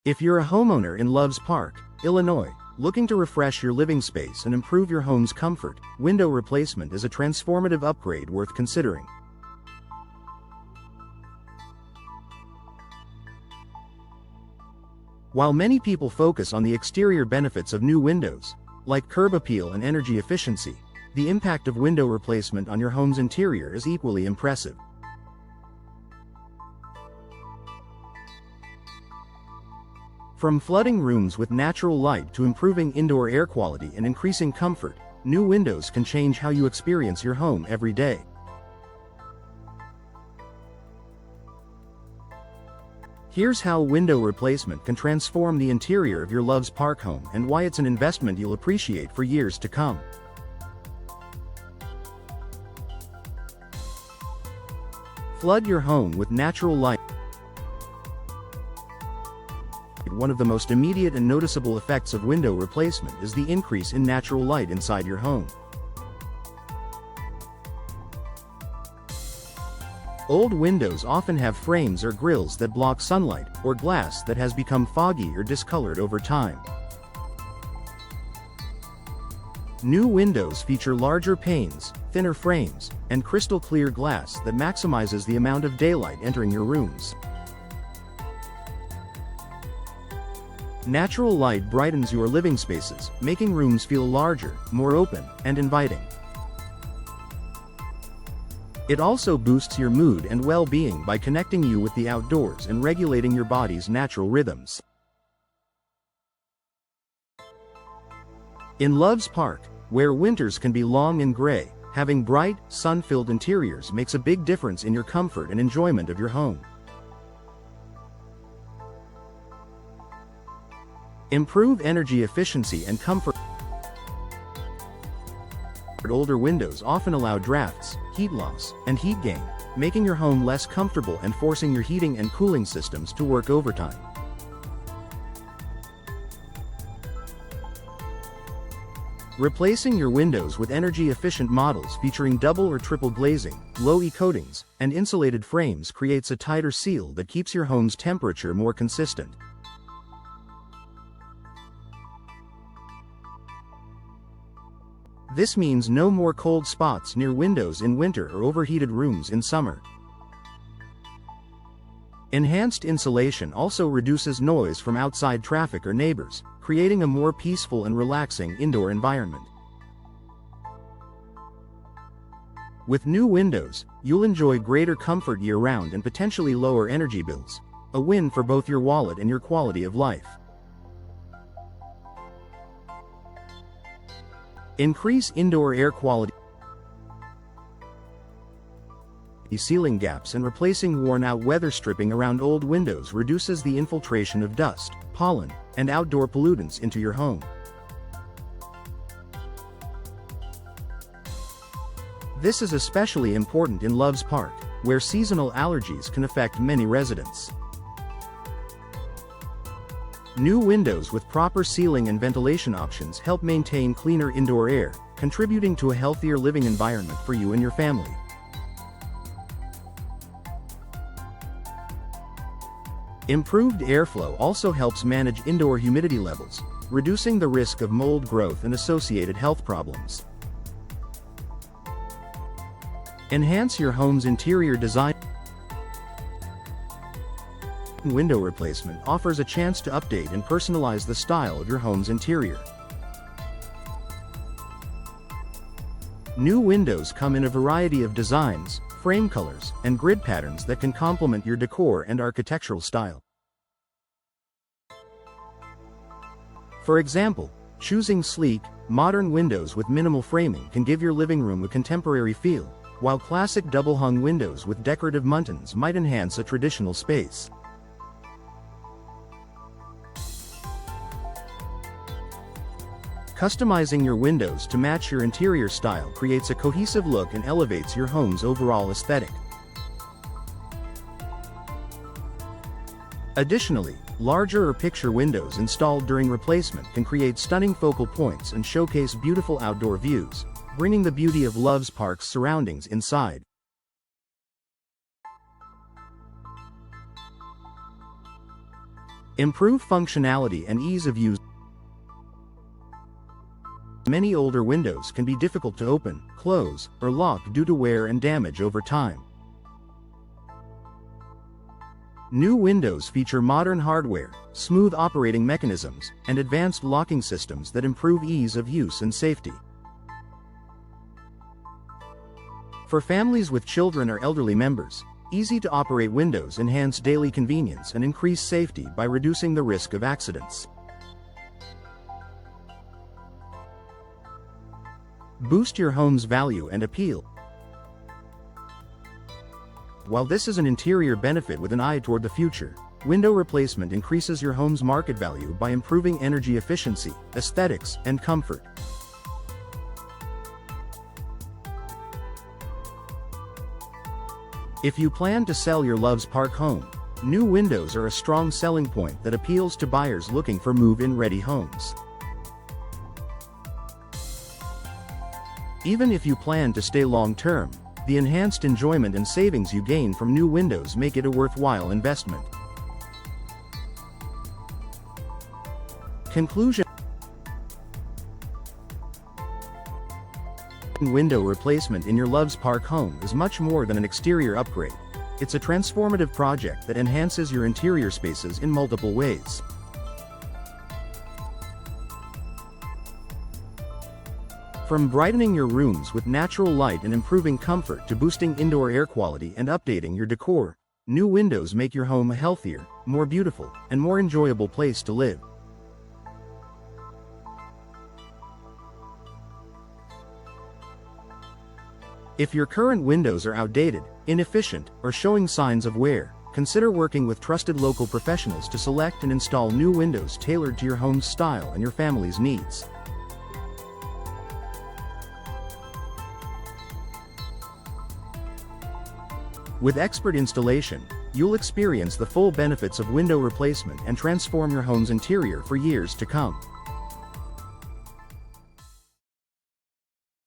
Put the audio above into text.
If you're a homeowner in Loves Park, Illinois, looking to refresh your living space and improve your home's comfort, window replacement is a transformative upgrade worth considering. While many people focus on the exterior benefits of new windows, like curb appeal and energy efficiency, the impact of window replacement on your home's interior is equally impressive. From flooding rooms with natural light to improving indoor air quality and increasing comfort, new windows can change how you experience your home every day. Here's how window replacement can transform the interior of your Loves Park home and why it's an investment you'll appreciate for years to come. Flood your home with natural light. One of the most immediate and noticeable effects of window replacement is the increase in natural light inside your home. Old windows often have frames or grills that block sunlight, or glass that has become foggy or discolored over time. New windows feature larger panes, thinner frames, and crystal clear glass that maximizes the amount of daylight entering your rooms. Natural light brightens your living spaces, making rooms feel larger, more open, and inviting. It also boosts your mood and well-being by connecting you with the outdoors and regulating your body's natural rhythms. In Loves Park, where winters can be long and gray, having bright, sun-filled interiors makes a big difference in your comfort and enjoyment of your home. Improve energy efficiency and comfort. Older windows often allow drafts, heat loss, and heat gain, making your home less comfortable and forcing your heating and cooling systems to work overtime. Replacing your windows with energy-efficient models featuring double or triple glazing, low-E coatings, and insulated frames creates a tighter seal that keeps your home's temperature more consistent. This means no more cold spots near windows in winter or overheated rooms in summer. Enhanced insulation also reduces noise from outside traffic or neighbors, creating a more peaceful and relaxing indoor environment. With new windows, you'll enjoy greater comfort year-round and potentially lower energy bills, a win for both your wallet and your quality of life. Increase indoor air quality. Sealing gaps and replacing worn-out weather stripping around old windows reduces the infiltration of dust, pollen, and outdoor pollutants into your home. This is especially important in Loves Park, where seasonal allergies can affect many residents. New windows with proper sealing and ventilation options help maintain cleaner indoor air, contributing to a healthier living environment for you and your family. Improved airflow also helps manage indoor humidity levels, reducing the risk of mold growth and associated health problems. Enhance your home's interior design. Window replacement offers a chance to update and personalize the style of your home's interior. New windows come in a variety of designs, frame colors, and grid patterns that can complement your decor and architectural style. For example, choosing sleek, modern windows with minimal framing can give your living room a contemporary feel, while classic double-hung windows with decorative muntins might enhance a traditional space. Customizing your windows to match your interior style creates a cohesive look and elevates your home's overall aesthetic. Additionally, larger or picture windows installed during replacement can create stunning focal points and showcase beautiful outdoor views, bringing the beauty of Loves Park's surroundings inside. Improve functionality and ease of use. Many older windows can be difficult to open, close, or lock due to wear and damage over time. New windows feature modern hardware, smooth operating mechanisms, and advanced locking systems that improve ease of use and safety. For families with children or elderly members, easy-to-operate windows enhance daily convenience and increase safety by reducing the risk of accidents. Boost your home's value and appeal. While this is an interior benefit with an eye toward the future, window replacement increases your home's market value by improving energy efficiency, aesthetics, and comfort. If you plan to sell your Loves Park home, new windows are a strong selling point that appeals to buyers looking for move-in ready homes. Even if you plan to stay long-term, the enhanced enjoyment and savings you gain from new windows make it a worthwhile investment. Conclusion: window replacement in your Loves Park home is much more than an exterior upgrade. It's a transformative project that enhances your interior spaces in multiple ways. From brightening your rooms with natural light and improving comfort to boosting indoor air quality and updating your decor, new windows make your home a healthier, more beautiful, and more enjoyable place to live. If your current windows are outdated, inefficient, or showing signs of wear, consider working with trusted local professionals to select and install new windows tailored to your home's style and your family's needs. With expert installation, you'll experience the full benefits of window replacement and transform your home's interior for years to come.